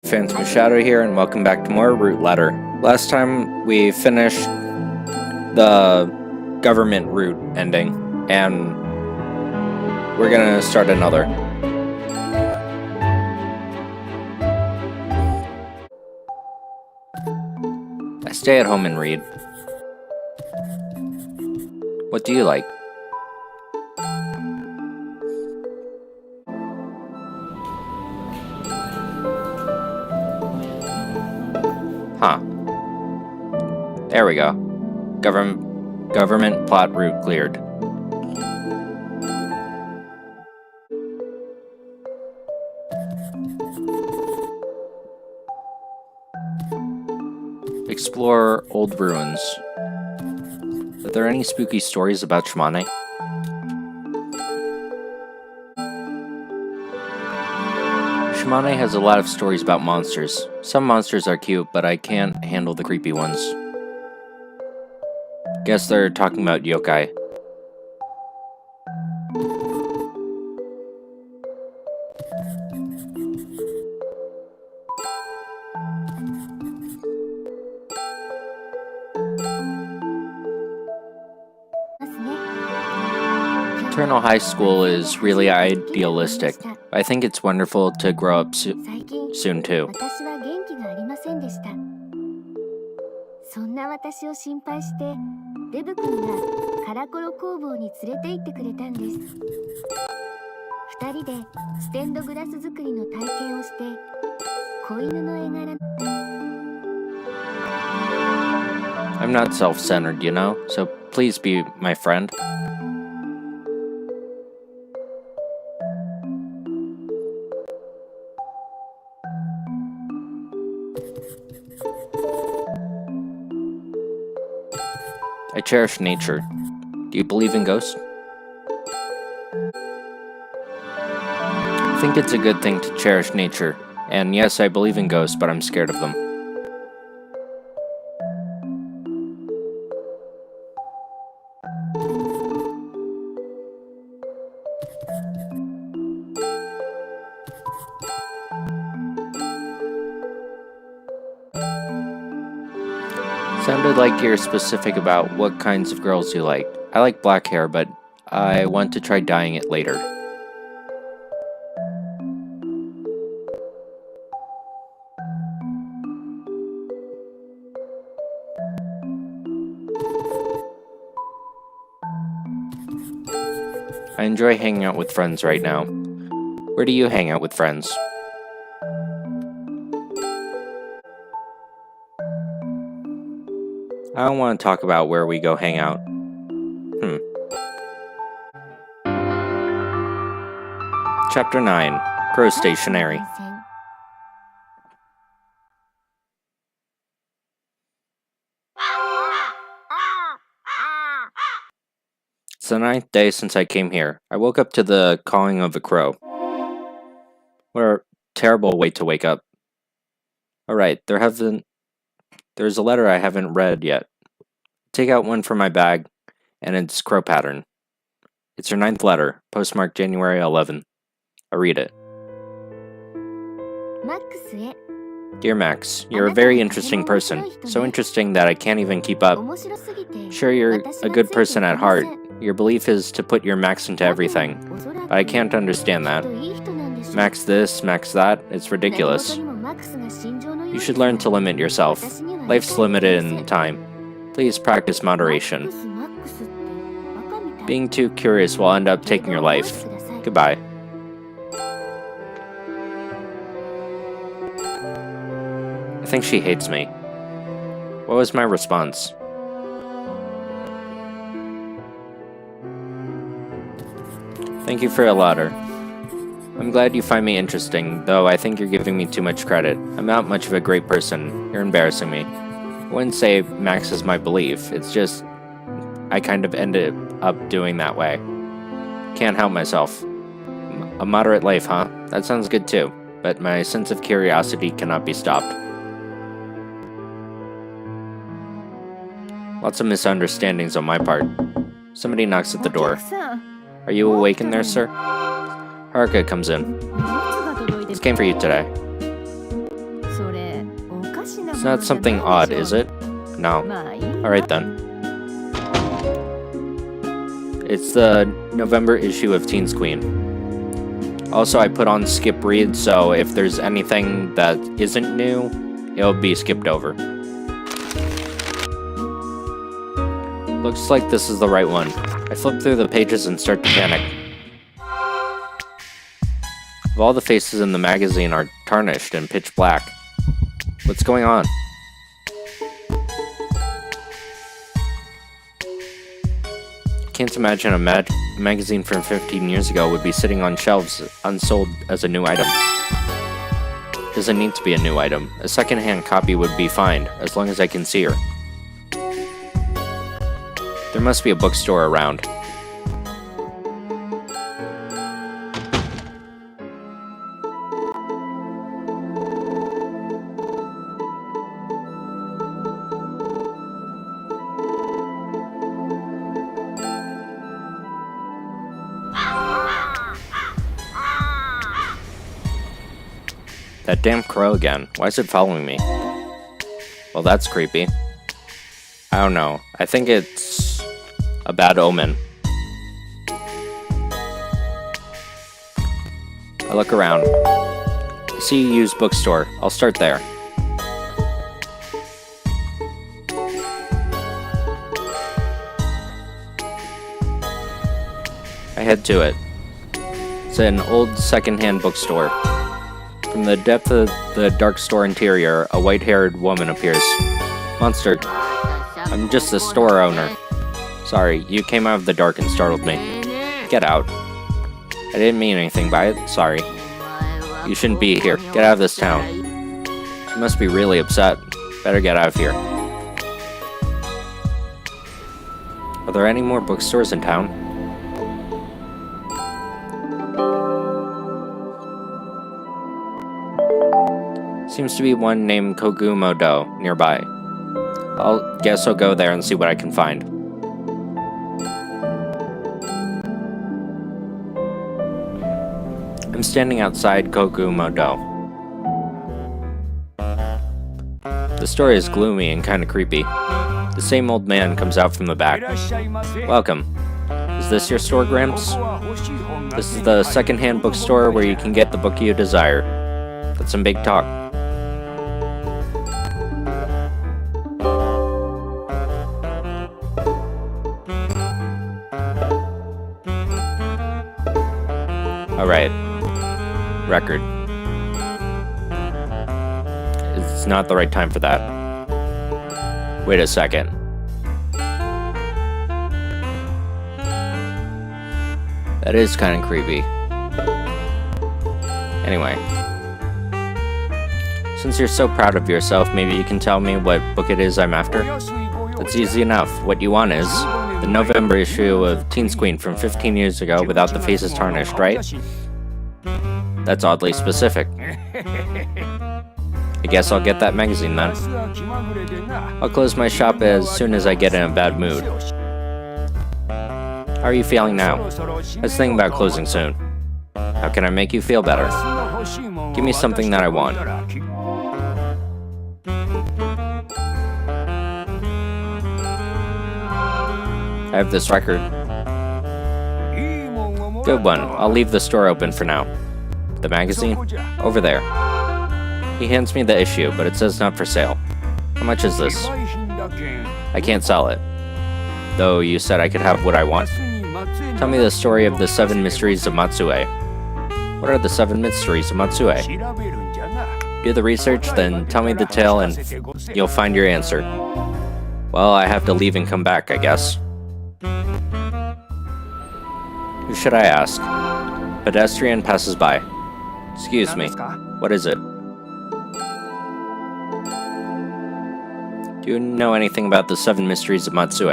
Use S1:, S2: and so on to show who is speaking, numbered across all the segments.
S1: Phantom Shadow here, and welcome back to more Root Letter. Last time we finished the government route ending, and we're gonna start another. I stay at home and read. What do you like? Huh. There we go. Government plot route cleared. Explore old ruins. Are there any spooky stories about Shimane? Shimane has a lot of stories about monsters. Some monsters are cute, but I can't handle the creepy ones. Guess they're talking about yokai. Eternal High School is really idealistic. I think it's wonderful to grow up soon too. I'm not self-centered, you know, so please be my friend. I cherish nature. Do you believe in ghosts? I think it's a good thing to cherish nature. And yes, I believe in ghosts, but I'm scared of them. Sounded like you're specific about what kinds of girls you like. I like black hair, but I want to try dyeing it later. I enjoy hanging out with friends right now. Where do you hang out with friends? I don't want to talk about where we go hang out. Chapter 9. Crow Stationery. It's the 9th day since I came here. I woke up to the cawing of a crow. What a terrible way to wake up. Alright, there's a letter I haven't read yet. Take out one from my bag, and it's crow pattern. It's your 9th letter, postmarked January 11th. I read it. Dear Max, you're a very interesting person. So interesting that I can't even keep up. Sure, you're a good person at heart. Your belief is to put your max into everything. But I can't understand that. Max this, max that, it's ridiculous. You should learn to limit yourself. Life's limited in time. Please practice moderation. Being too curious will end up taking your life. Goodbye. I think she hates me. What was my response? Thank you for your letter. I'm glad you find me interesting, though I think you're giving me too much credit. I'm not much of a great person. You're embarrassing me. I wouldn't say Max is my belief. It's just I kind of ended up doing that way. Can't help myself. A moderate life, huh? That sounds good too, but my sense of curiosity cannot be stopped. Lots of misunderstandings on my part. Somebody knocks at the door. Are you awake in there, sir? Haruka comes in. This came for you today. It's not something odd, is it? No. Alright then. It's the November issue of Teens Queen. Also, I put on skip read, so if there's anything that isn't new, it'll be skipped over. Looks like this is the right one. I flip through the pages and start to panic. All the faces in the magazine are tarnished and pitch black. What's going on? Can't imagine a magazine from 15 years ago would be sitting on shelves unsold as a new item. Doesn't need to be a new item. A second-hand copy would be fine, as long as I can see her. There must be a bookstore around. That damn crow again. Why is it following me? Well, that's creepy. I don't know. I think it's a bad omen. I look around. I see a used bookstore. I'll start there. I head to it. It's an old second-hand bookstore. From the depth of the dark store interior, a white-haired woman appears. Monster, I'm just the store owner. Sorry, you came out of the dark and startled me. Get out. I didn't mean anything by it, sorry. You shouldn't be here. Get out of this town. She must be really upset. Better get out of here. Are there any more bookstores in town? Seems to be one named Kogumo-do nearby. Guess I'll go there and see what I can find. I'm standing outside Kogumo-do. The store is gloomy and kinda creepy. The same old man comes out from the back. Welcome. Is this your store, Gramps? This is the second-hand bookstore where you can get the book you desire. That's some big talk. Alright. Record. It's not the right time for that. Wait a second. That is kind of creepy. Anyway. Since you're so proud of yourself, maybe you can tell me what book it is I'm after? That's easy enough. What you want is the November issue of Teens Queen from 15 years ago without the faces tarnished, right? That's oddly specific. I guess I'll get that magazine then. I'll close my shop as soon as I get in a bad mood. How are you feeling now? I was thinking about closing soon. How can I make you feel better? Give me something that I want. I have this record. Good one. I'll leave the store open for now. The magazine? Over there. He hands me the issue, but it says not for sale. How much is this? I can't sell it. Though you said I could have what I want. Tell me the story of the 7 mysteries of Matsue. What are the 7 mysteries of Matsue? Do the research, then tell me the tale and you'll find your answer. Well, I have to leave and come back, I guess. Who should I ask? Pedestrian passes by. Excuse me. What is it? Do you know anything about the 7 mysteries of Matsue?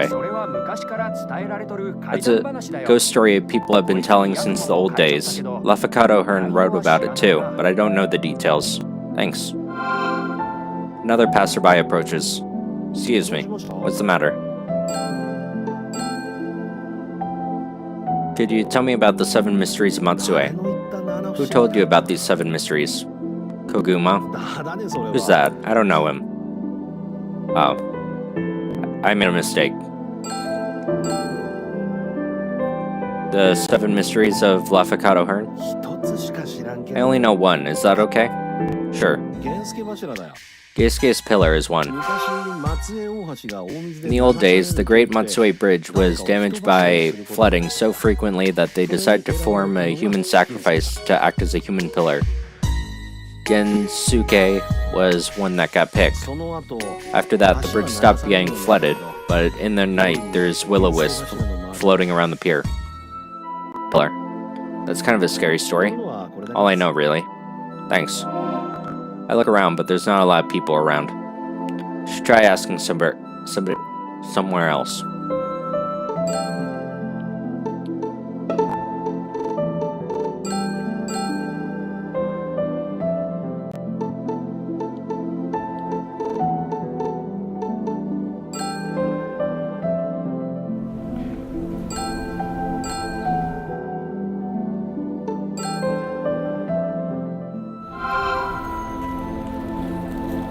S1: It's a ghost story people have been telling since the old days. Lafcato Hearn wrote about it too, but I don't know the details. Thanks. Another passerby approaches. Excuse me. What's the matter? Could you tell me about the 7 mysteries of Matsue? Who told you about these 7 mysteries? Koguma? Who's that? I don't know him. Oh. I made a mistake. The 7 Mysteries of Lafcato Hearn? I only know one, is that okay? Sure. Geisuke's Pillar is one. In the old days, the Great Matsue Bridge was damaged by flooding so frequently that they decided to form a human sacrifice to act as a human pillar. Gensuke was one that got picked. After that, the bridge stopped getting flooded, but in the night, there's will-o-wisp floating around the pier. Pillar. That's kind of a scary story. All I know, really. Thanks. I look around, but there's not a lot of people around. Should try asking somewhere else.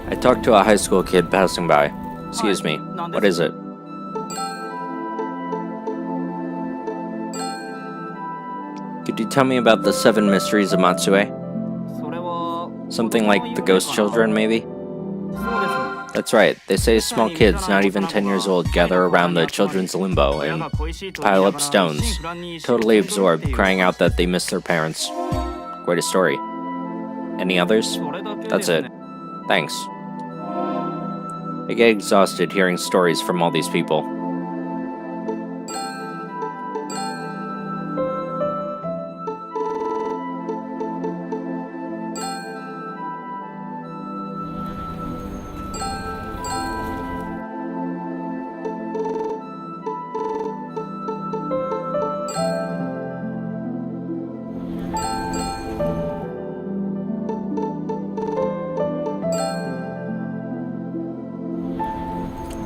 S1: I talked to a high school kid passing by. Excuse me, what is it? Could you tell me about the 7 Mysteries of Matsue? Something like the Ghost Children, maybe? That's right, they say small kids, not even 10 years old, gather around the children's limbo and pile up stones, totally absorbed, crying out that they miss their parents. Quite a story. Any others? That's it. Thanks. I get exhausted hearing stories from all these people.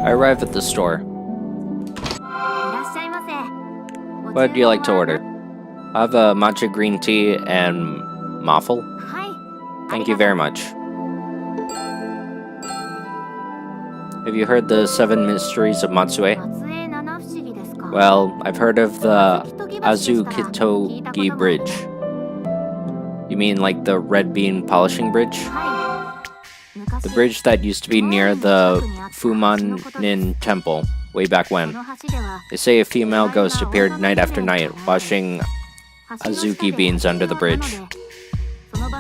S1: I arrive at the store. What would you like to order? I have a matcha green tea and waffle. Thank you very much. Have you heard the 7 Mysteries of Matsue? Well, I've heard of the Azukitogi Bridge. You mean like the red bean polishing bridge? The bridge that used to be near the Fumanin Temple, way back when. They say a female ghost appeared night after night, washing azuki beans under the bridge.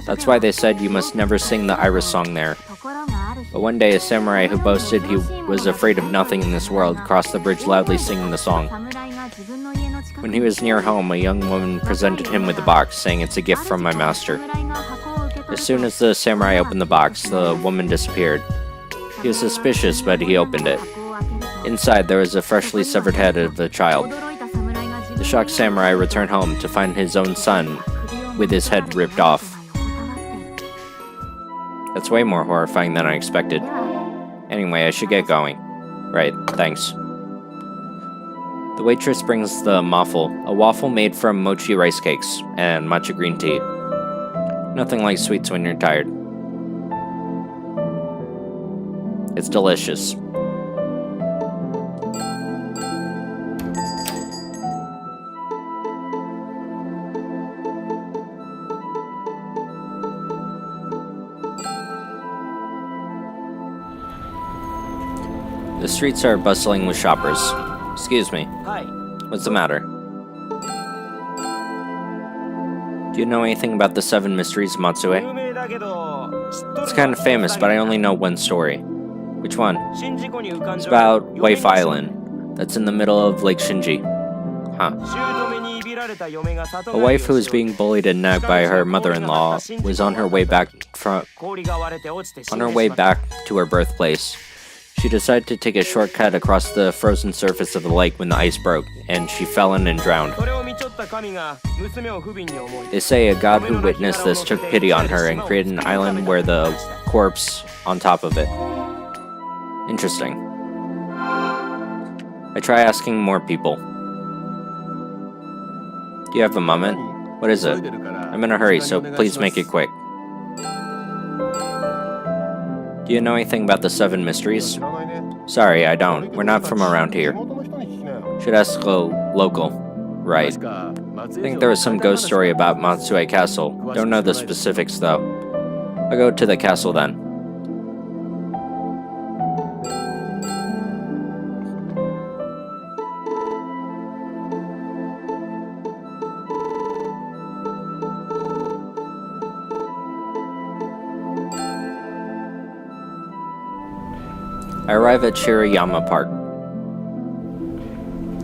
S1: That's why they said you must never sing the Iris song there. But one day a samurai who boasted he was afraid of nothing in this world crossed the bridge loudly singing the song. When he was near home, a young woman presented him with a box, saying it's a gift from my master. As soon as the samurai opened the box, the woman disappeared. He was suspicious, but he opened it. Inside, there was a freshly severed head of a child. The shocked samurai returned home to find his own son with his head ripped off. That's way more horrifying than I expected. Anyway, I should get going. Right, thanks. The waitress brings the waffle, a waffle made from mochi rice cakes, and matcha green tea. Nothing like sweets when you're tired. It's delicious. The streets are bustling with shoppers. Excuse me.
S2: Hi.
S1: What's the matter? Do you know anything about the 7 Mysteries of Matsue? It's kind of famous, but I only know one story. Which one? It's about Wife Island. That's in the middle of Lake Shinji. Huh. A wife who was being bullied and nagged by her mother-in-law was on her way back to her birthplace. She decided to take a shortcut across the frozen surface of the lake when the ice broke, and she fell in and drowned. They say a god who witnessed this took pity on her and created an island where the corpse on top of it. Interesting. I try asking more people. Do you have a moment? What is it? I'm in a hurry, so please make it quick. Do you know anything about the 7 Mysteries? Sorry, I don't. We're not from around here. Should ask a local. Right. I think there was some ghost story about Matsue Castle. Don't know the specifics though. I'll go to the castle then. I arrive at Shirayama Park.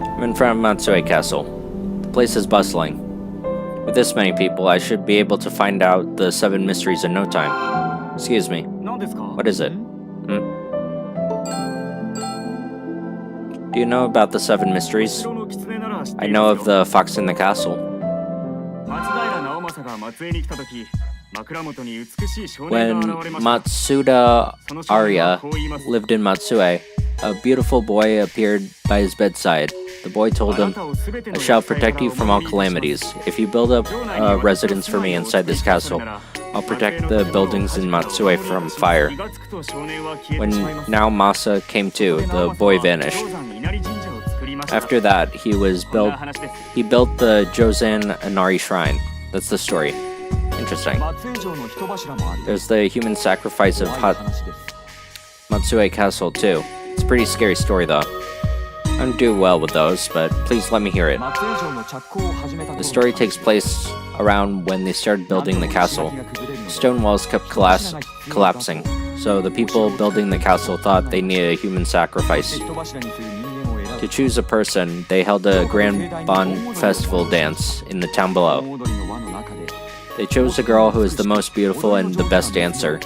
S1: I'm in front of Matsue Castle. The place is bustling. With this many people, I should be able to find out the 7 mysteries in no time. Excuse me. What is it? Do you know about the 7 mysteries? I know of the fox in the castle. When Matsuda Arya lived in Matsue, a beautiful boy appeared by his bedside. The boy told him, I shall protect you from all calamities. If you build up a residence for me inside this castle, I'll protect the buildings in Matsue from fire. When now Masa came to, the boy vanished. After that, he built the Jozen Inari Shrine. That's the story. Interesting. There's the human sacrifice of Matsue Castle too. It's a pretty scary story though. I don't do well with those, but please let me hear it. The story takes place around when they started building the castle. Stone walls kept collapsing, so the people building the castle thought they needed a human sacrifice. To choose a person, they held a grand Bon festival dance in the town below. They chose a girl who is the most beautiful and the best dancer,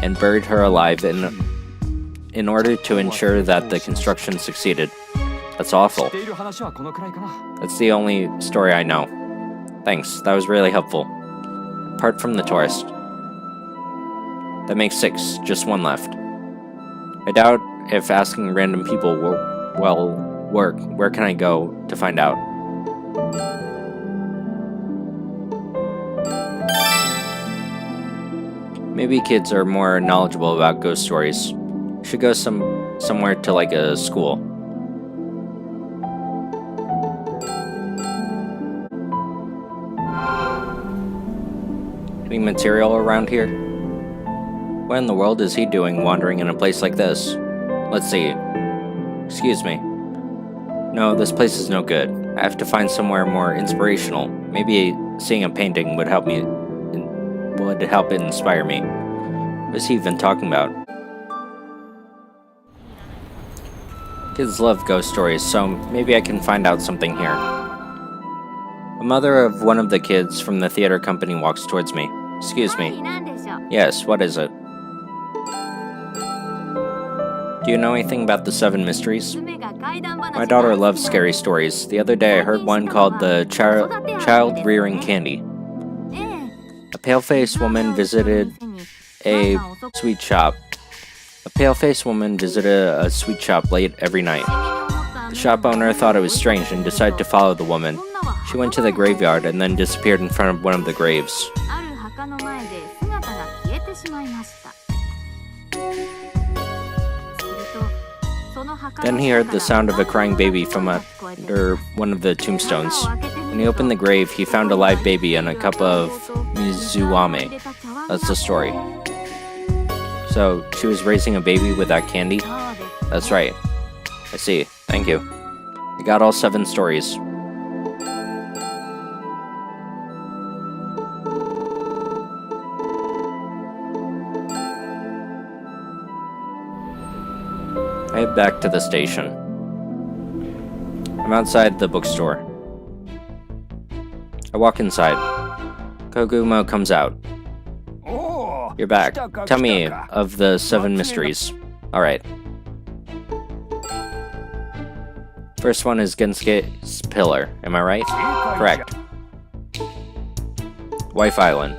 S1: and buried her alive in order to ensure that the construction succeeded. That's awful. That's the only story I know. Thanks, that was really helpful. Apart from the tourist. That makes 6, just 1 left. I doubt if asking random people will work. Where can I go to find out? Maybe kids are more knowledgeable about ghost stories. Should go somewhere to like a school. Any material around here? What in the world is he doing wandering in a place like this? Let's see. Excuse me. No, this place is no good. I have to find somewhere more inspirational. Maybe seeing a painting would help inspire me. What is he even talking about? Kids love ghost stories, so maybe I can find out something here. A mother of one of the kids from the theater company walks towards me. Excuse me. Yes, what is it? Do you know anything about the 7 mysteries? My daughter loves scary stories. The other day I heard one called the child rearing candy. A pale-faced woman visited a sweet shop. A pale-faced woman visited a sweet shop late every night. The shop owner thought it was strange and decided to follow the woman. She went to the graveyard and then disappeared in front of one of the graves. Then he heard the sound of a crying baby from under one of the tombstones. When he opened the grave, he found a live baby and a cup of mizuame. That's the story. So, she was raising a baby with that candy? That's right. I see. Thank you. I got all 7 stories. I head back to the station. I'm outside the bookstore. I walk inside. Kogumo comes out. You're back. Tell me of the 7 mysteries. Alright. First one is Gensuke's Pillar. Am I right? Correct. Wife Island.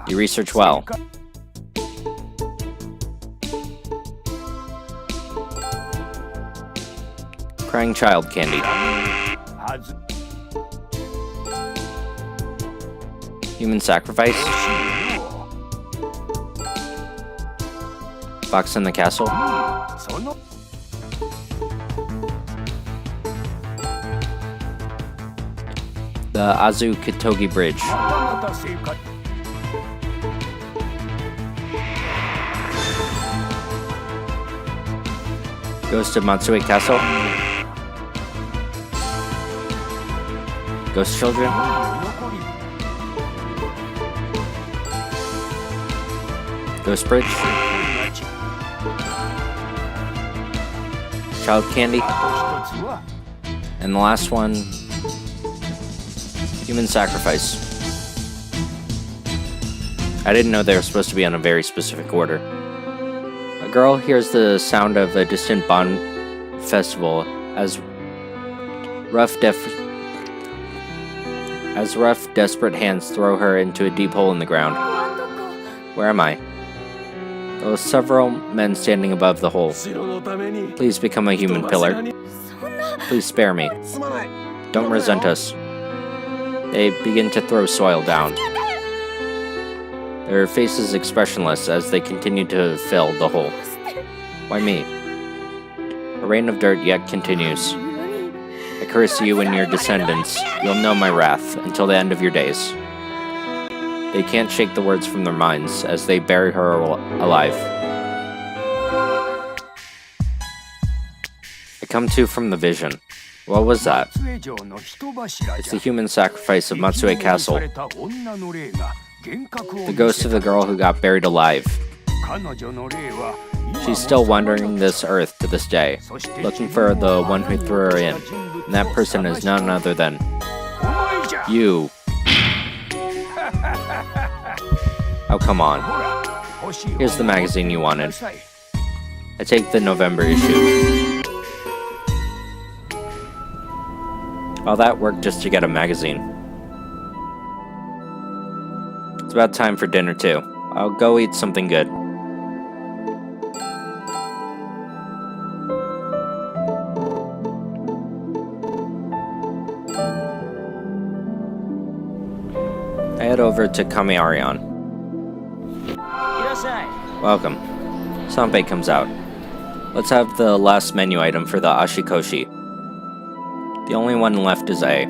S1: You research well. Crying child candy. Human sacrifice. Box in the castle? The Azu Kitogi Bridge. Ghost of Matsue Castle. Ghost Children. Ghost Bridge. Child Candy. And the last one, Human Sacrifice. I didn't know they were supposed to be on a very specific order. A girl hears the sound of a distant bon festival as rough, desperate hands throw her into a deep hole in the ground. Where am I? There are several men standing above the hole. Please become a human pillar. Please spare me. Don't resent us. They begin to throw soil down. Their faces expressionless as they continue to fill the hole. Why me? A rain of dirt yet continues. I curse you and your descendants. You'll know my wrath until the end of your days. They can't shake the words from their minds as they bury her alive. I come to from the vision. What was that? It's the human sacrifice of Matsue Castle. The ghost of the girl who got buried alive. She's still wandering this earth to this day, looking for the one who threw her in, and that person is none other than you. Oh, come on. Here's the magazine you wanted. I take the November issue. All that work just to get a magazine. It's about time for dinner too. I'll go eat something good. I head over to Kamiarion. Welcome. Sanpei comes out. Let's have the last menu item for the Ashikoshi. The only one left is A.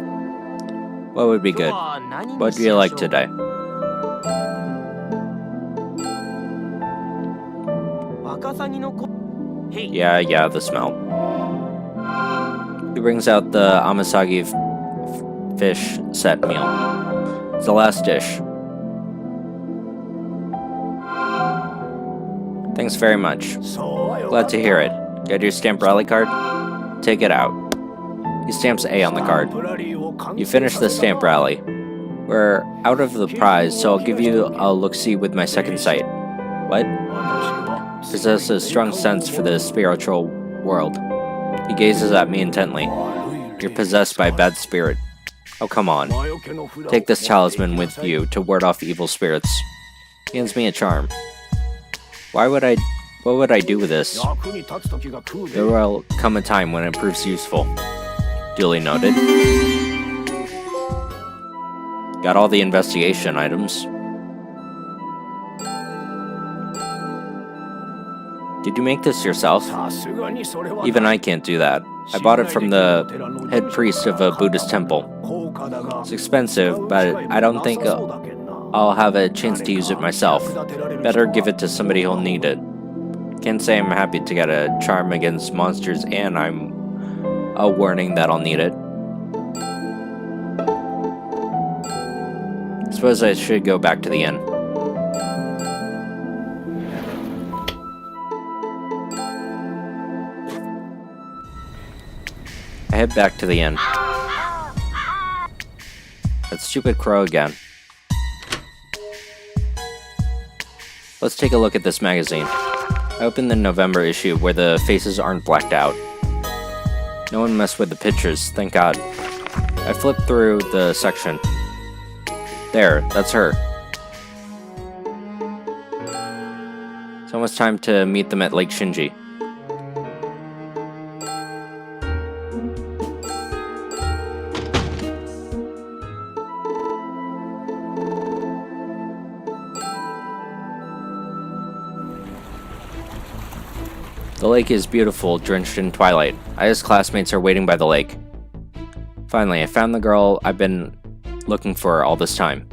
S1: What would be good? What do you like today? Yeah, the smell. He brings out the Amasagi fish set meal. It's the last dish. Thanks very much. Glad to hear it. Got your stamp rally card? Take it out. He stamps A on the card. You finished the stamp rally. We're out of the prize, so I'll give you a look-see with my second sight. What? Possess a strong sense for the spiritual world. He gazes at me intently. You're possessed by a bad spirit. Oh, come on. Take this talisman with you to ward off evil spirits. He hands me a charm. What would I do with this? There will come a time when it proves useful. Duly noted. Got all the investigation items. Did you make this yourself? Even I can't do that. I bought it from the head priest of a Buddhist temple. It's expensive, but I don't think I'll have a chance to use it myself. Better give it to somebody who'll need it. Can't say I'm happy to get a charm against monsters, and I'm a warning that I'll need it. Suppose I should go back to the inn. I head back to the inn. That stupid crow again. Let's take a look at this magazine. I open the November issue where the faces aren't blacked out. No one messed with the pictures, thank God. I flip through the section. There, that's her. It's almost time to meet them at Lake Shinji. The lake is beautiful, drenched in twilight. Aya's classmates are waiting by the lake. Finally, I found the girl I've been looking for all this time.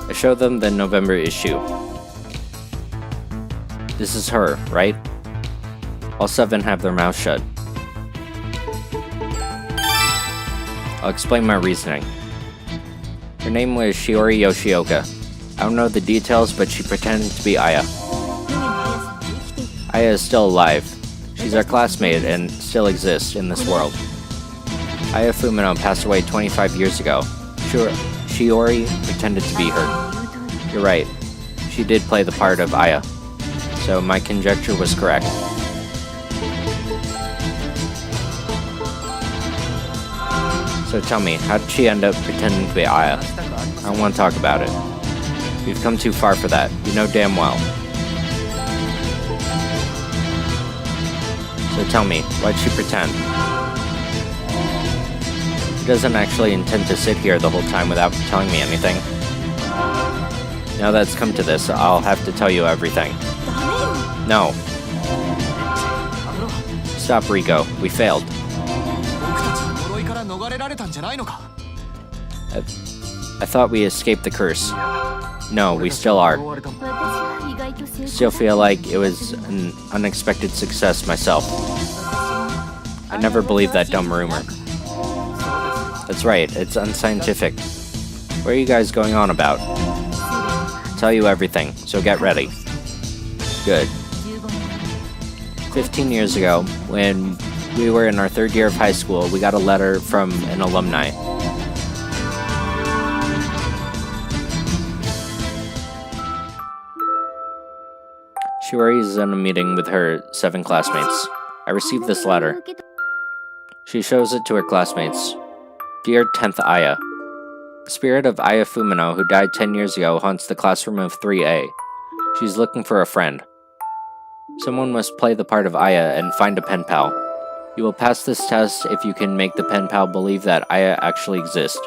S1: I show them the November issue. This is her, right? All 7 have their mouths shut. I'll explain my reasoning. Her name was Shiori Yoshioka. I don't know the details, but she pretended to be Aya. Aya is still alive. She's our classmate and still exists in this world. Aya Fumino passed away 25 years ago. Shiori pretended to be her. You're right. She did play the part of Aya. So my conjecture was correct. So tell me, how did she end up pretending to be Aya? I don't want to talk about it. We've come too far for that. You know damn well. So tell me, why'd she pretend? She doesn't actually intend to sit here the whole time without telling me anything. Now that it's come to this, I'll have to tell you everything. No. Stop, Rico. We failed. I thought we escaped the curse. No, we still are. Still feel like it was an unexpected success myself. I never believed that dumb rumor. That's right, it's unscientific. What are you guys going on about? I'll tell you everything, so get ready. Good. 15 years ago, when we were in our 3rd year of high school, we got a letter from an alumni. Shiori is in a meeting with her 7 classmates. I received this letter. She shows it to her classmates. Dear 10th Aya, the spirit of Aya Fumino, who died 10 years ago, haunts the classroom of 3A. She's looking for a friend. Someone must play the part of Aya and find a pen pal. You will pass this test if you can make the pen pal believe that Aya actually exists.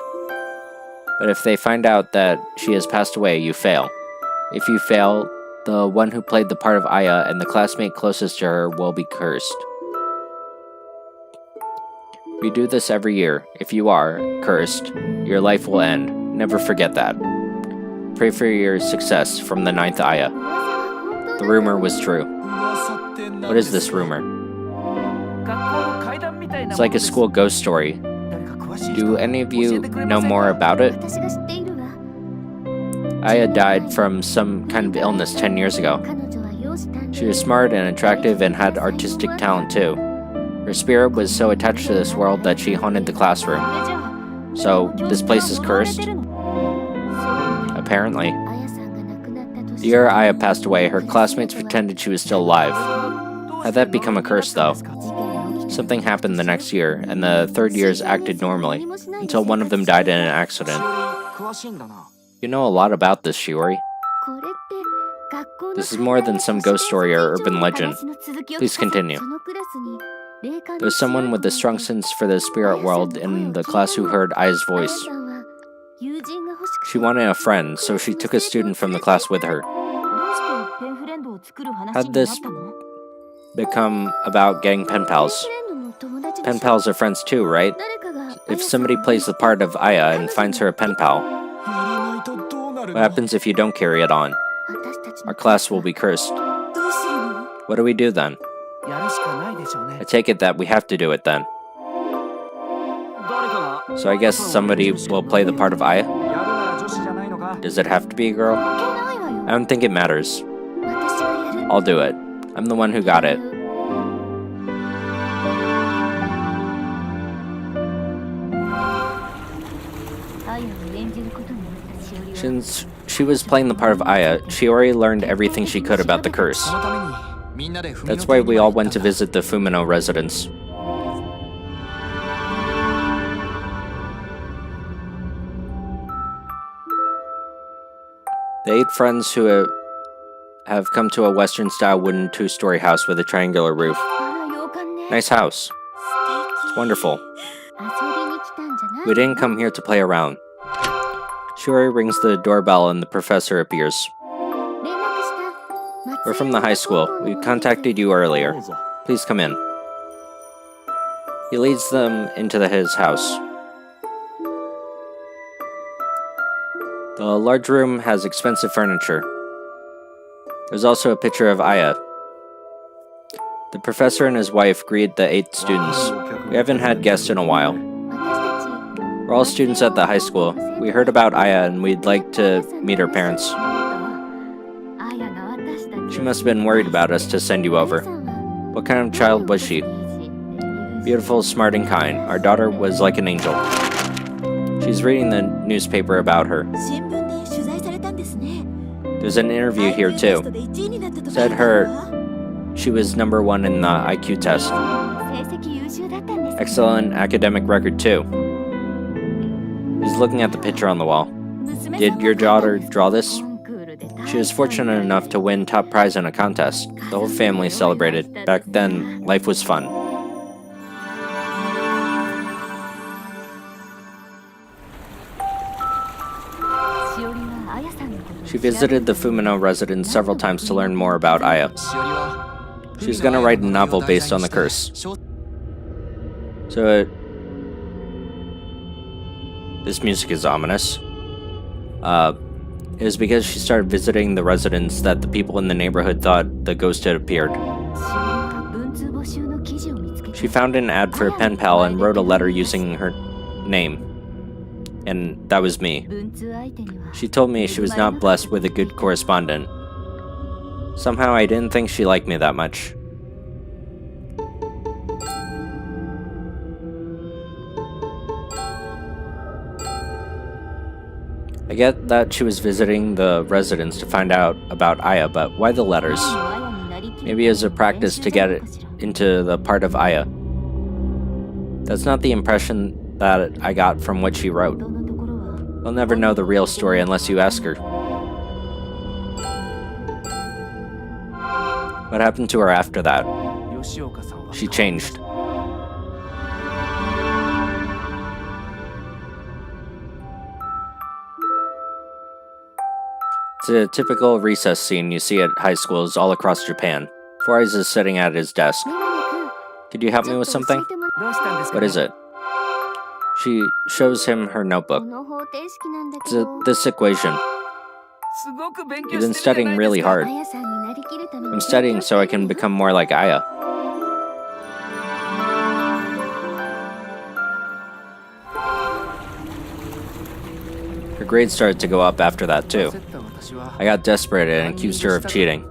S1: But if they find out that she has passed away, you fail. If you fail, the one who played the part of Aya and the classmate closest to her will be cursed. We do this every year. If you are cursed, your life will end. Never forget that. Pray for your success from the 9th Aya. The rumor was true. What is this rumor? It's like a school ghost story. Do any of you know more about it? Aya died from some kind of illness 10 years ago. She was smart and attractive and had artistic talent too. Her spirit was so attached to this world that she haunted the classroom. So, this place is cursed? Apparently. The year Aya passed away, her classmates pretended she was still alive. How'd that become a curse, though? Something happened the next year, and the 3rd years acted normally, until one of them died in an accident. You know a lot about this, Shiori. This is more than some ghost story or urban legend. Please continue. There's someone with a strong sense for the spirit world in the class who heard Aya's voice. She wanted a friend, so she took a student from the class with her. How'd this become about getting pen pals? Pen pals are friends too, right? If somebody plays the part of Aya and finds her a pen pal, what happens if you don't carry it on? Our class will be cursed. What do we do then? I take it that we have to do it then. So I guess somebody will play the part of Aya? Does it have to be a girl? I don't think it matters. I'll do it. I'm the one who got it. Since she was playing the part of Aya, Shiori learned everything she could about the curse. That's why we all went to visit the Fumino residence. The 8 friends who have come to a Western-style wooden two-story house with a triangular roof. Nice house. It's wonderful. We didn't come here to play around. Shiori rings the doorbell and the professor appears. We're from the high school. We contacted you earlier. Please come in. He leads them into his house. The large room has expensive furniture. There's also a picture of Aya. The professor and his wife greet the 8 students. We haven't had guests in a while. We're all students at the high school. We heard about Aya and we'd like to meet her parents. She must have been worried about us to send you over. What kind of child was she? Beautiful, smart, and kind. Our daughter was like an angel. She's reading the newspaper about her. There's an interview here too. Said she was number 1 in the IQ test. Excellent academic record too. He's looking at the picture on the wall. Did your daughter draw this? She was fortunate enough to win top prize in a contest. The whole family celebrated. Back then, life was fun. She visited the Fumino residence several times to learn more about Aya. She's gonna write a novel based on the curse. So, this music is ominous. It was because she started visiting the residence that the people in the neighborhood thought the ghost had appeared. She found an ad for a pen pal and wrote a letter using her name. And that was me. She told me she was not blessed with a good correspondent. Somehow I didn't think she liked me that much. I get that she was visiting the residence to find out about Aya, but why the letters? Maybe as a practice to get it into the part of Aya. That's not the impression that I got from what she wrote. We'll never know the real story unless you ask her. What happened to her after that? She changed. It's a typical recess scene you see at high schools all across Japan. Four Eyes is sitting at his desk. Could you help me with something? What is it? She shows him her notebook. It's this equation. You've been studying really hard. I'm studying so I can become more like Aya. Her grades started to go up after that too. I got desperate and accused her of cheating.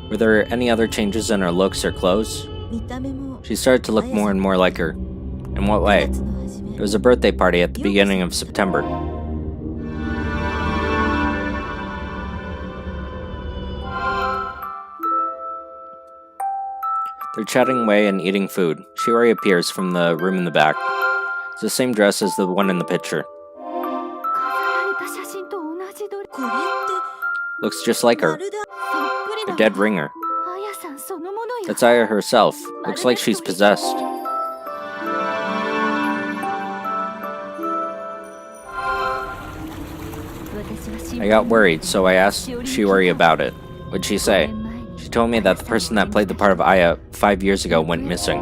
S1: Were there any other changes in her looks or clothes? She started to look more and more like her. In what way? It was a birthday party at the beginning of September. They're chatting away and eating food. Shiori appears from the room in the back. It's the same dress as the one in the picture. Looks just like her. A dead ringer. That's Aya herself. Looks like she's possessed. I got worried, so I asked Shiori about it. What'd she say? She told me that the person that played the part of Aya 5 years ago went missing.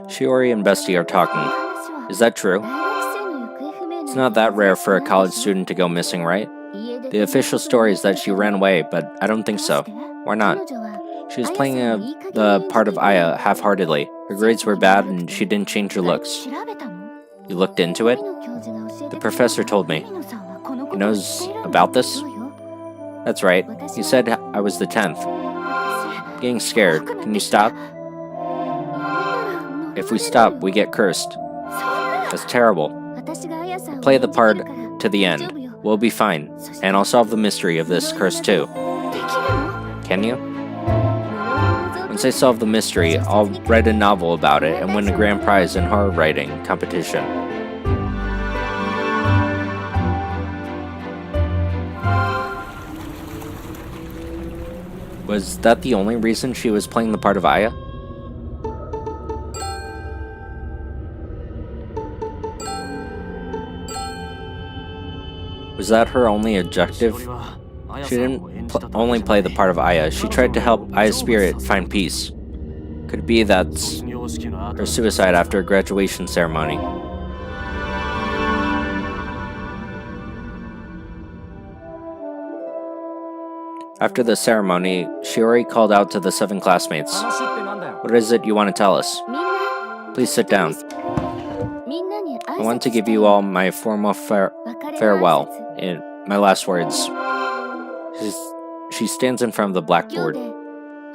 S1: Shiori and Bestie are talking. Is that true? It's not that rare for a college student to go missing, right? The official story is that she ran away, but I don't think so. Why not? She was playing the part of Aya half-heartedly. Her grades were bad and she didn't change her looks. You looked into it? The professor told me. He knows about this? That's right. He said I was the 10th. I'm getting scared. Can you stop? If we stop, we get cursed. That's terrible. I'll play the part to the end. We'll be fine. And I'll solve the mystery of this curse too. Can you? Once I solve the mystery, I'll write a novel about it and win a grand prize in horror writing competition. Was that the only reason she was playing the part of Aya? Was that her only objective? She didn't only play the part of Aya, she tried to help Aya's spirit find peace. Could it be that's her suicide after a graduation ceremony? After the ceremony, Shiori called out to the 7 classmates. What is it you want to tell us? Please sit down. I want to give you all my formal farewell, in my last words. She stands in front of the blackboard.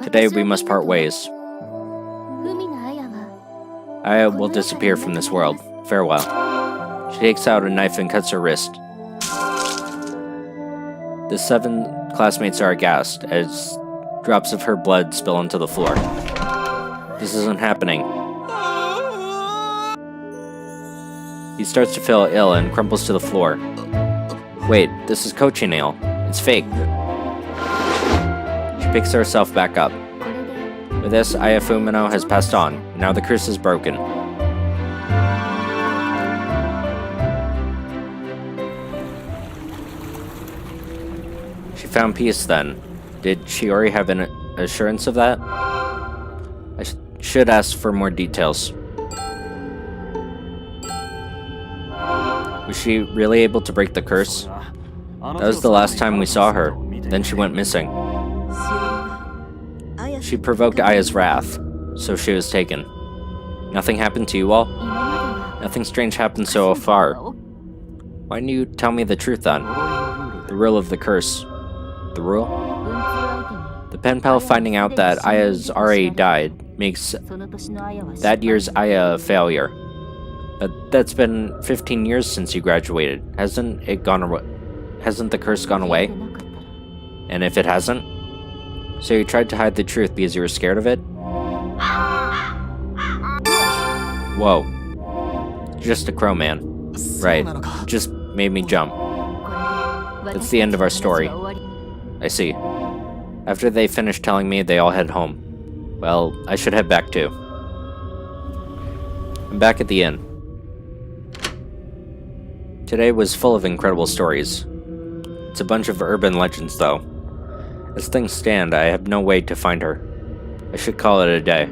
S1: Today we must part ways. Aya will disappear from this world. Farewell. She takes out a knife and cuts her wrist. The 7 classmates are aghast as drops of her blood spill onto the floor. This isn't happening. He starts to feel ill and crumples to the floor. Wait, this is cochineal. It's fake. She picks herself back up. With this, Aya Fumino has passed on. Now the curse is broken. She found peace then. Did Shiori have an assurance of that? I should ask for more details. Was she really able to break the curse? That was the last time we saw her. Then she went missing. She provoked Aya's wrath, so she was taken. Nothing happened to you all? Nothing strange happened so far. Why didn't you tell me the truth then? The rule of the curse. The rule? The pen pal finding out that Aya's already died makes that year's Aya a failure. But that's been 15 years since you graduated. Hasn't the curse gone away? And if it hasn't? So you tried to hide the truth because you were scared of it? Whoa. Just a crow man. Right. Just made me jump. That's the end of our story. I see. After they finished telling me, they all head home. Well, I should head back too. I'm back at the inn. Today was full of incredible stories. It's a bunch of urban legends, though. As things stand, I have no way to find her. I should call it a day.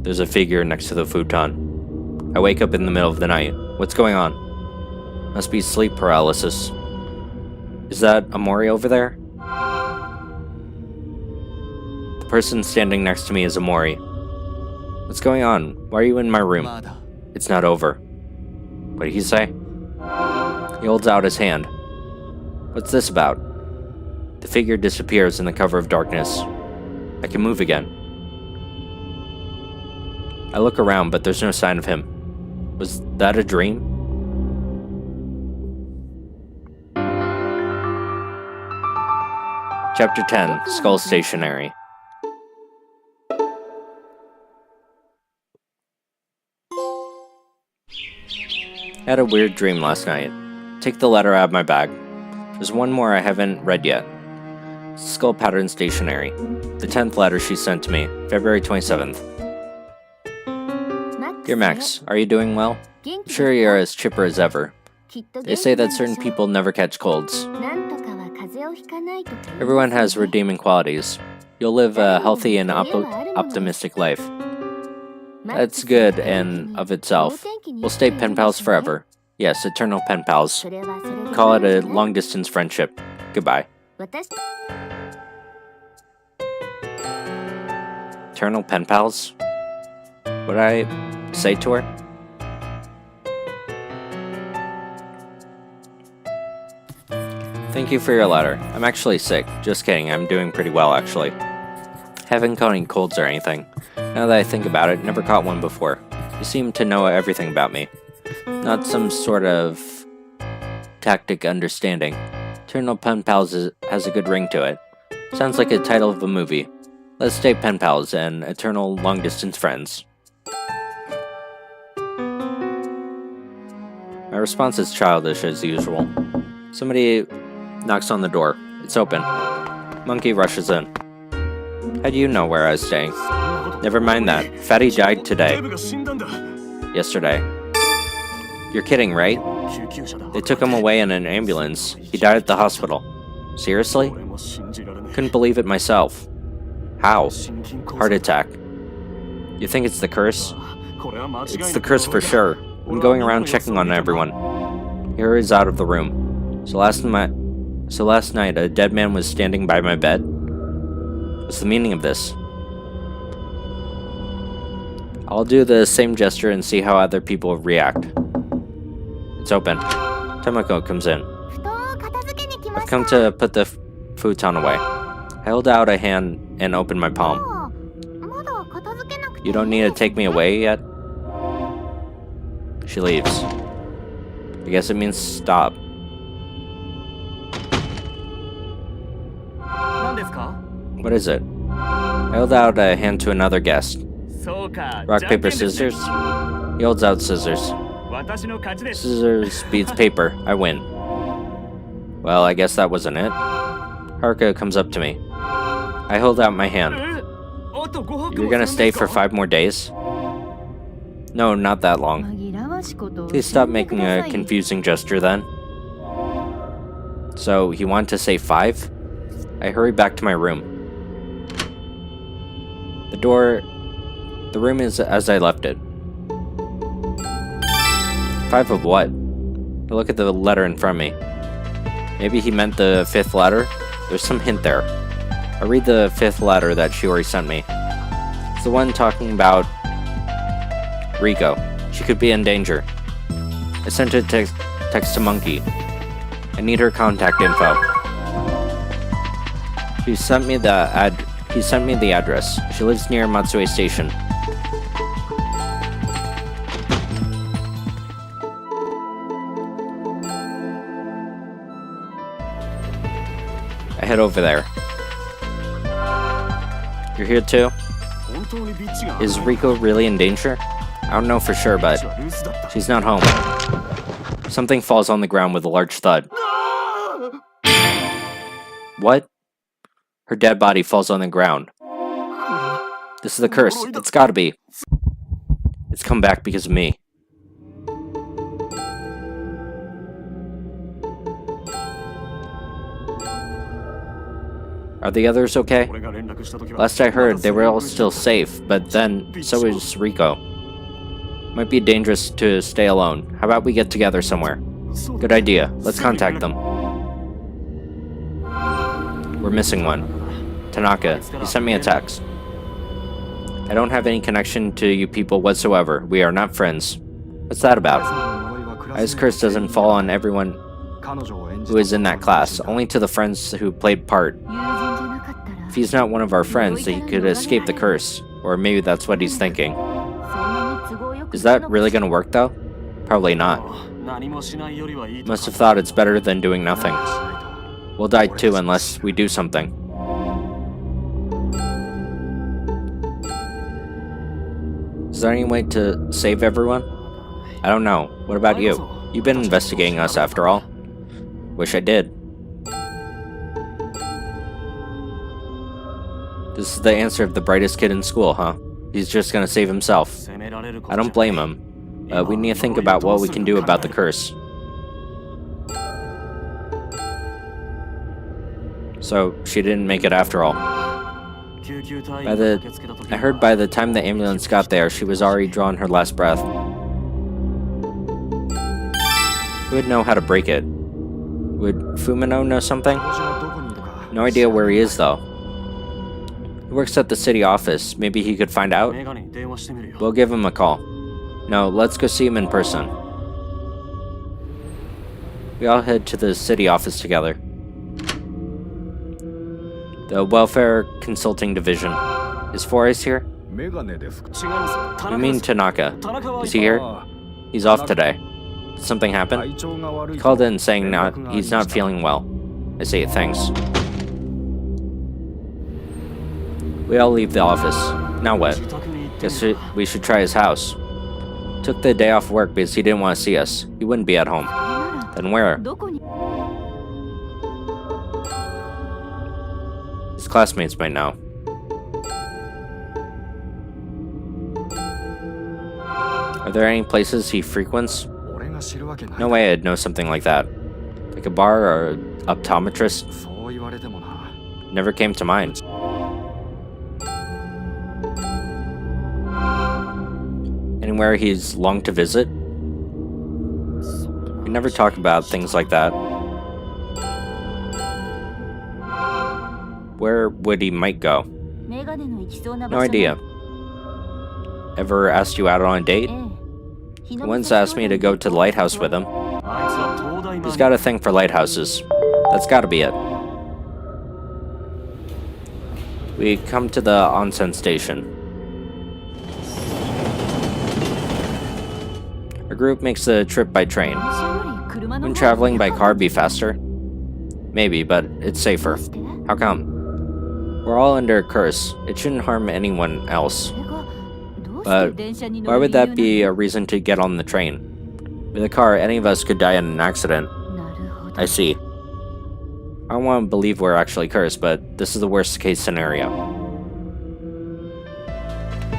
S1: There's a figure next to the futon. I wake up in the middle of the night. What's going on? Must be sleep paralysis. Is that Amori over there? The person standing next to me is Amori. What's going on? Why are you in my room? It's not over. What did he say? He holds out his hand. What's this about? The figure disappears in the cover of darkness. I can move again. I look around, but there's no sign of him. Was that a dream? Chapter 10, Skull Stationery. I had a weird dream last night. Take the letter out of my bag. There's one more I haven't read yet. Skull Pattern Stationery. The 10th letter she sent to me, February 27th. Dear Max, are you doing well? I'm sure you're as chipper as ever. They say that certain people never catch colds. Everyone has redeeming qualities. You'll live a healthy and optimistic life. That's good and of itself. We'll stay pen pals forever. Yes, eternal pen pals. Call it a long-distance friendship. Goodbye. Eternal pen pals? Would I say to her? Thank you for your letter. I'm actually sick. Just kidding, I'm doing pretty well actually. Haven't caught any colds or anything. Now that I think about it, never caught one before. You seem to know everything about me. Not some sort of syntactic understanding. Eternal pen pals has a good ring to it. Sounds like a title of a movie. Let's stay pen pals and eternal long-distance friends. My response is childish as usual. Somebody knocks on the door. It's open. Monkey rushes in. How do you know where I was staying? Never mind that. Fatty died today. Yesterday. You're kidding, right? They took him away in an ambulance. He died at the hospital. Seriously? Couldn't believe it myself. How? Heart attack. You think it's the curse? It's the curse for sure. I'm going around checking on everyone. He hurries out of the room. So last night, a dead man was standing by my bed? What's the meaning of this? I'll do the same gesture and see how other people react. It's open. Tomoko comes in. I've come to put the futon away. I held out a hand and opened my palm. You don't need to take me away yet? She leaves. I guess it means stop. What is it? I held out a hand to another guest. Rock, paper, scissors? He holds out scissors. Scissors beats paper. I win. Well, I guess that wasn't it. Haruka comes up to me. I hold out my hand. You're gonna stay for 5 more days? No, not that long. Please stop making a confusing gesture then. So, you want to say 5? I hurry back to my room. The room is as I left it. 5 of what? I look at the letter in front of me. Maybe he meant the 5th letter? There's some hint there. I read the 5th letter that Shiori sent me. It's the one talking about Riko. She could be in danger. I sent a text to Monkey. I need her contact info. He sent me the address. She lives near Matsue Station. I head over there. You're here too? Is Riko really in danger? I don't know for sure, but she's not home. Something falls on the ground with a large thud. What? Her dead body falls on the ground. This is the curse. It's gotta be. It's come back because of me. Are the others okay? Last I heard, they were all still safe, but then, so is Riko. Might be dangerous to stay alone. How about we get together somewhere? Good idea. Let's contact them. We're missing one. Tanaka. He sent me a text. I don't have any connection to you people whatsoever. We are not friends. What's that about? His curse doesn't fall on everyone who is in that class, only to the friends who played part. If he's not one of our friends, he could escape the curse. Or maybe that's what he's thinking. Is that really gonna work though? Probably not. Must have thought it's better than doing nothing. We'll die too unless we do something. Is there any way to save everyone? I don't know. What about you? You've been investigating us after all. Wish I did. This is the answer of the brightest kid in school, huh? He's just gonna save himself. I don't blame him. We need to think about what we can do about the curse. So, she didn't make it after all. I heard by the time the ambulance got there, she was already drawing her last breath. Who would know how to break it? Would Fumino know something? No idea where he is, though. He works at the city office. Maybe he could find out? We'll give him a call. No, let's go see him in person. We all head to the city office together. The Welfare Consulting Division. Is Forrest here? You mean Tanaka. Is he here? He's off today. Did something happen? He called in saying he's not feeling well. I say thanks. We all leave the office. Now what? Guess we should try his house. Took the day off work because he didn't want to see us. He wouldn't be at home. Then where? His classmates might know. Are there any places he frequents? No way I'd know something like that. Like a bar or an optometrist? Never came to mind. Anywhere he's longed to visit? We never talk about things like that. Where would he might go? No idea. Ever asked you out on a date? He once asked me to go to the lighthouse with him. He's got a thing for lighthouses. That's gotta be it. We come to the onsen station. Our group makes the trip by train. Wouldn't traveling by car be faster? Maybe, but it's safer. How come? We're all under a curse. It shouldn't harm anyone else. But why would that be a reason to get on the train? With a car, any of us could die in an accident. I see. I don't want to believe we're actually cursed, but this is the worst case scenario.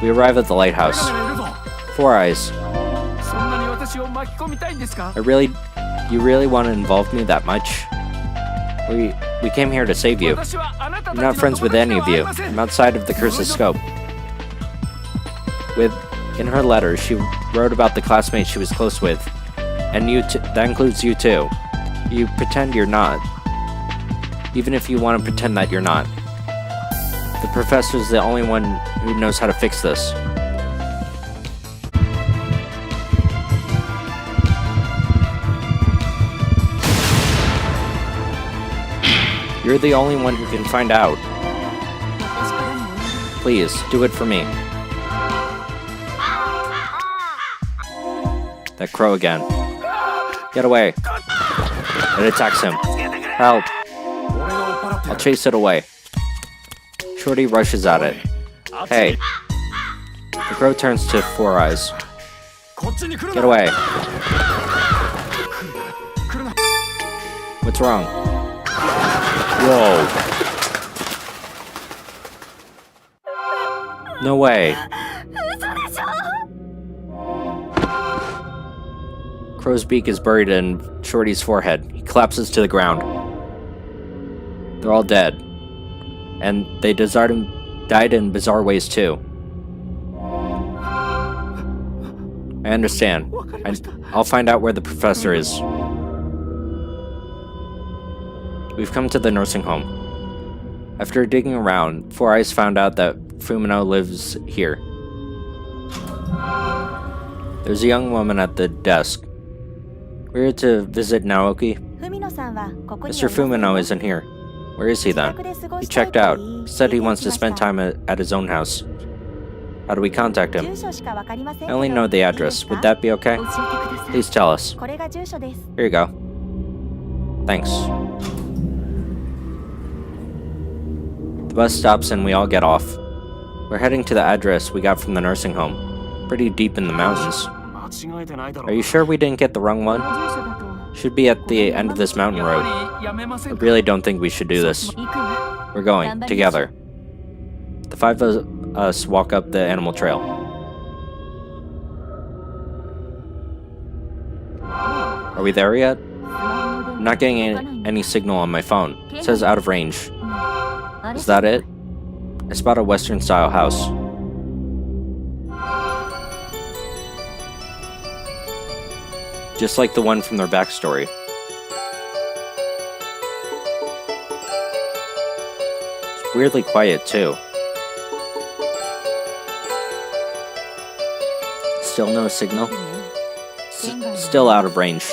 S1: We arrive at the lighthouse. Four Eyes. You really want to involve me that much? We came here to save you. I'm not friends with any of you. I'm outside of the curse's scope. In her letter, she wrote about the classmates she was close with, and that includes you too. You pretend you're not, even if you want to pretend that you're not. The professor's the only one who knows how to fix this. You're the only one who can find out. Please, do it for me. That crow again. Get away. It attacks him. Help. I'll chase it away. Shorty rushes at it. Hey. The crow turns to Four Eyes. Get away. What's wrong? Whoa. No way. Crow's beak is buried in Shorty's forehead. He collapses to the ground. They're all dead. And they died in bizarre ways too. I understand. I'll find out where the professor is. We've come to the nursing home. After digging around, Four Eyes found out that Fumino lives here. There's a young woman at the desk. We're here to visit Naoki. Mr. Fumino isn't here. Where is he then? He checked out. He said he wants to spend time at his own house. How do we contact him? I only know the address. Would that be okay? Please tell us. Here you go. Thanks. The bus stops and we all get off. We're heading to the address we got from the nursing home. Pretty deep in the mountains. Are you sure we didn't get the wrong one? Should be at the end of this mountain road. I really don't think we should do this. We're going, together. The five of us walk up the animal trail. Are we there yet? I'm not getting any signal on my phone. It says out of range. Is that it? I spot a Western-style house. Just like the one from their backstory. It's weirdly quiet, too. Still no signal? Still out of range.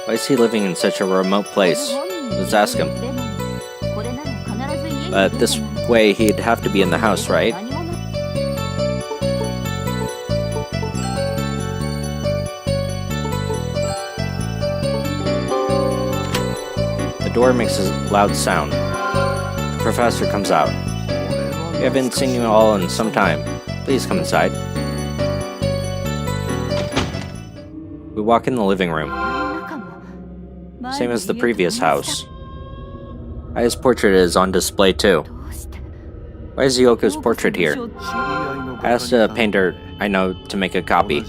S1: Why is he living in such a remote place? Let's ask him. But this way, he'd have to be in the house, right? door makes a loud sound. The professor comes out. We haven't seen you all in some time. Please come inside. We walk in the living room. Same as the previous house. Aya's portrait is on display too. Why is Yoko's portrait here? I asked a painter I know to make a copy.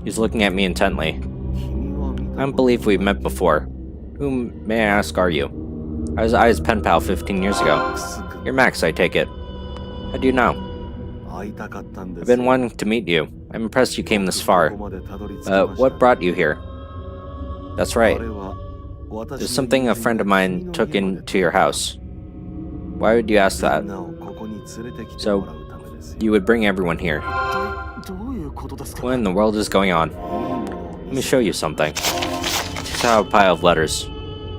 S1: He's looking at me intently. I don't believe we've met before. Who, may I ask, are you? I was Aya's pen pal 15 years ago. You're Max, I take it. How do you know? I've been wanting to meet you. I'm impressed you came this far. What brought you here? That's right. There's something a friend of mine took into your house. Why would you ask that? So, you would bring everyone here. What in the world is going on? Let me show you something. Check out a pile of letters.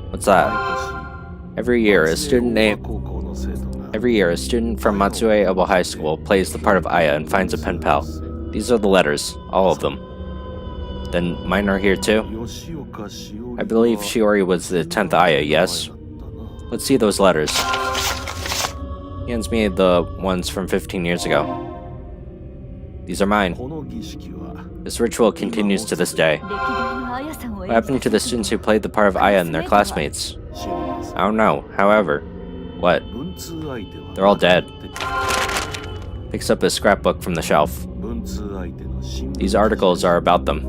S1: What's that? Every year, a student from Matsue Ebo High School plays the part of Aya and finds a pen pal. These are the letters, all of them. Then mine are here too? I believe Shiori was the 10th Aya, yes? Let's see those letters. He hands me the ones from 15 years ago. These are mine. This ritual continues to this day. What happened to the students who played the part of Aya and their classmates? I don't know, however. What? They're all dead. Picks up a scrapbook from the shelf. These articles are about them.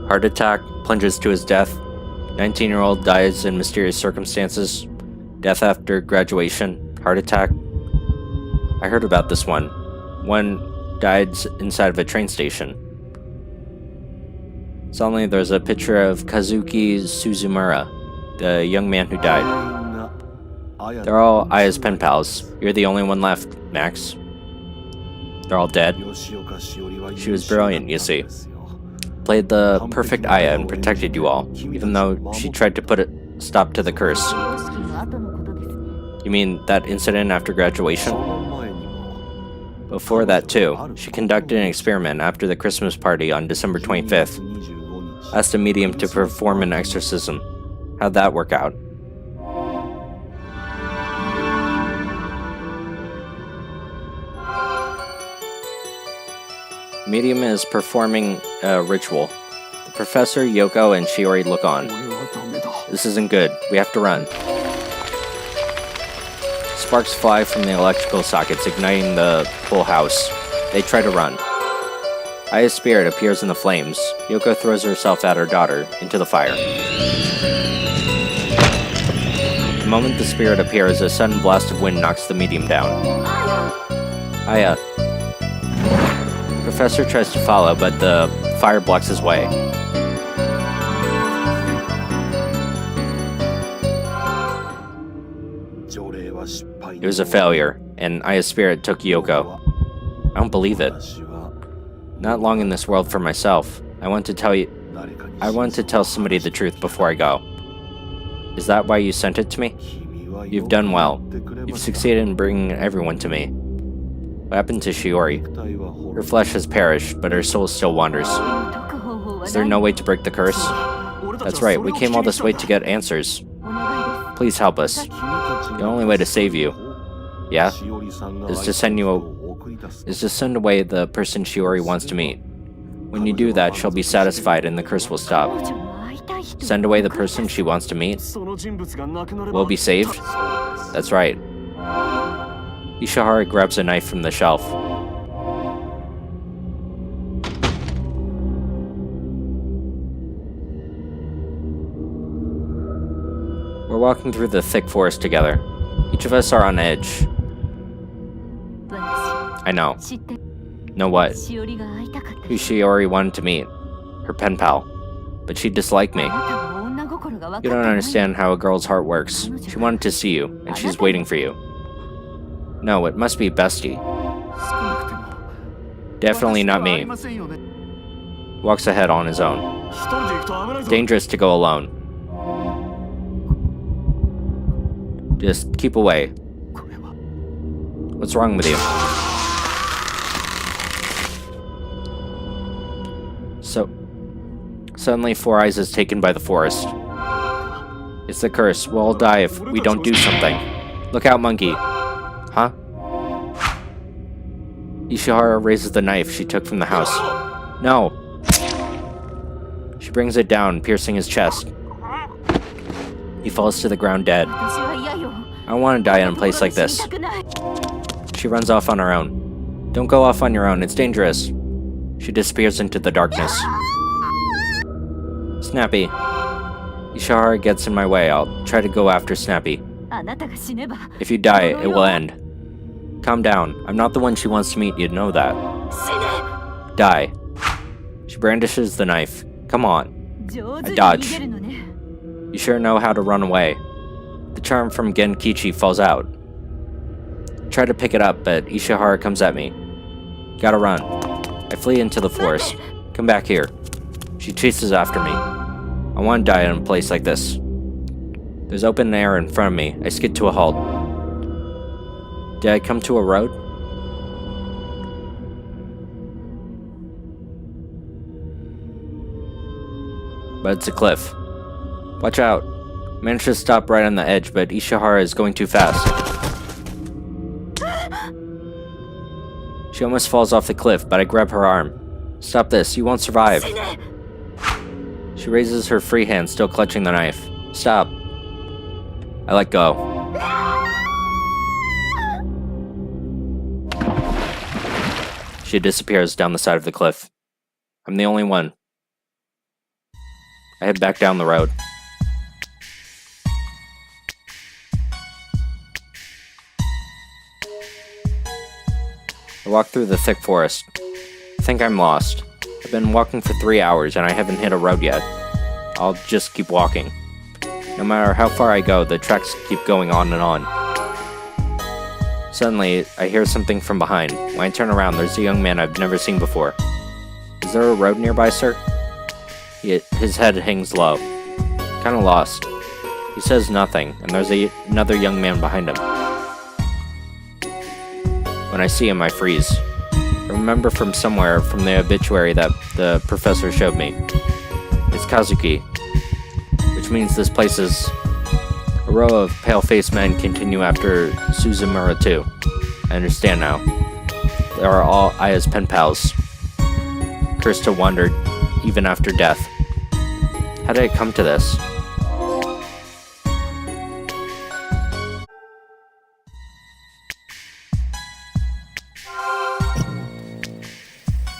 S1: Heart attack, plunges to his death. 19-year-old dies in mysterious circumstances. Death after graduation. Heart attack. I heard about this one. One died inside of a train station. Suddenly there's a picture of Kazuki Suzumura, the young man who died. They're all Aya's pen pals. You're the only one left, Max. They're all dead. She was brilliant, you see. Played the perfect Aya and protected you all, even though she tried to put a stop to the curse. You mean that incident after graduation? Before that too, she conducted an experiment after the Christmas party on December 25th. Asked a medium to perform an exorcism. How'd that work out? Medium is performing a ritual. The professor, Yoko, and Shiori look on. This isn't good. We have to run. Sparks fly from the electrical sockets, igniting the whole house. They try to run. Aya's spirit appears in the flames. Yoko throws herself at her daughter into the fire. The moment the spirit appears, a sudden blast of wind knocks the medium down. Aya. Professor tries to follow, but the fire blocks his way. It was a failure, and Aya's spirit took Yoko. I don't believe it. Not long in this world for myself. I want to tell somebody the truth before I go. Is that why you sent it to me? You've done well. You've succeeded in bringing everyone to me. What happened to Shiori? Her flesh has perished, but her soul still wanders. Is there no way to break the curse? That's right, we came all this way to get answers. Please help us. The only way to save you, yeah, is to send away the person Shiori wants to meet. When you do that, she'll be satisfied and the curse will stop. Send away the person she wants to meet? Will be saved? That's right. Ishihara grabs a knife from the shelf. We're walking through the thick forest together. Each of us are on edge. I know. Know what? Who Shiori wanted to meet. Her pen pal. But she disliked me. You don't understand how a girl's heart works. She wanted to see you, and she's waiting for you. No, it must be Bestie. Definitely not me. Walks ahead on his own. Dangerous to go alone. Just keep away. What's wrong with you? Suddenly, Four Eyes is taken by the forest. It's the curse. We'll all die if we don't do something. Look out, monkey. Huh? Ishihara raises the knife she took from the house. No! She brings it down, piercing his chest. He falls to the ground dead. I don't want to die in a place like this. She runs off on her own. Don't go off on your own, it's dangerous. She disappears into the darkness. Snappy. Ishihara gets in my way. I'll try to go after Snappy. If you die, it will end. Calm down. I'm not the one she wants to meet, you know that. Die. She brandishes the knife. Come on. I dodge. You sure know how to run away. The charm from Genkichi falls out. Try to pick it up, but Ishihara comes at me. Gotta run. I flee into the forest. Come back here. She chases after me. I want to die in a place like this. There's open air in front of me. I skid to a halt. Did I come to a road? But it's a cliff. Watch out. I managed to stop right on the edge, but Ishihara is going too fast. She almost falls off the cliff, but I grab her arm. Stop this, you won't survive. She raises her free hand, still clutching the knife. Stop. I let go. She disappears down the side of the cliff. I'm the only one. I head back down the road. I walk through the thick forest. I think I'm lost. I've been walking for 3 hours and I haven't hit a road yet. I'll just keep walking. No matter how far I go, the tracks keep going on and on. Suddenly, I hear something from behind. When I turn around, there's a young man I've never seen before. Is there a road nearby, sir? His head hangs low. Kinda lost. He says nothing, and there's another young man behind him. When I see him, I freeze. I remember from somewhere from the obituary that the professor showed me. It's Kazuki, which means this place is... A row of pale-faced men continue after Suzumura too. I understand now. They are all Aya's pen pals. Cursed to wander even after death. How did I come to this?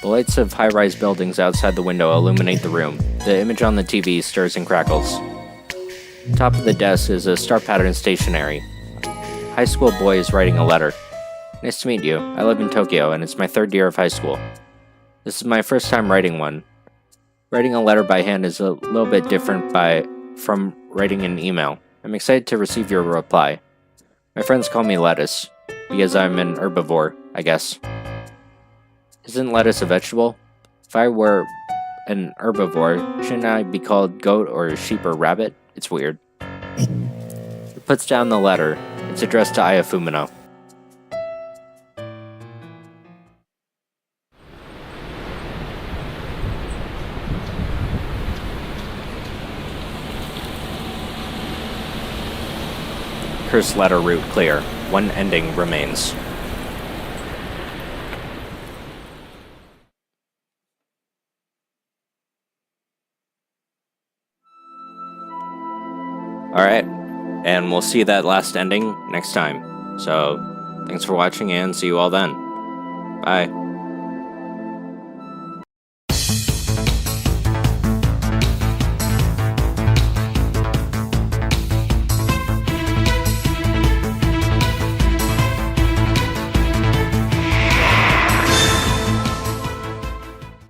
S1: The lights of high-rise buildings outside the window illuminate the room. The image on the TV stirs and crackles. Top of the desk is a star pattern stationery. High school boy is writing a letter. Nice to meet you. I live in Tokyo, and it's my 3rd year of high school. This is my first time writing one. Writing a letter by hand is a little bit different from writing an email. I'm excited to receive your reply. My friends call me Lettuce, because I'm an herbivore, I guess. Isn't lettuce a vegetable? If I were an herbivore, shouldn't I be called goat or sheep or rabbit? It's weird. He puts down the letter. It's addressed to Aya Fumino. Cursed letter route clear. One ending remains. Alright, and we'll see that last ending next time. So, thanks for watching and see you all then. Bye.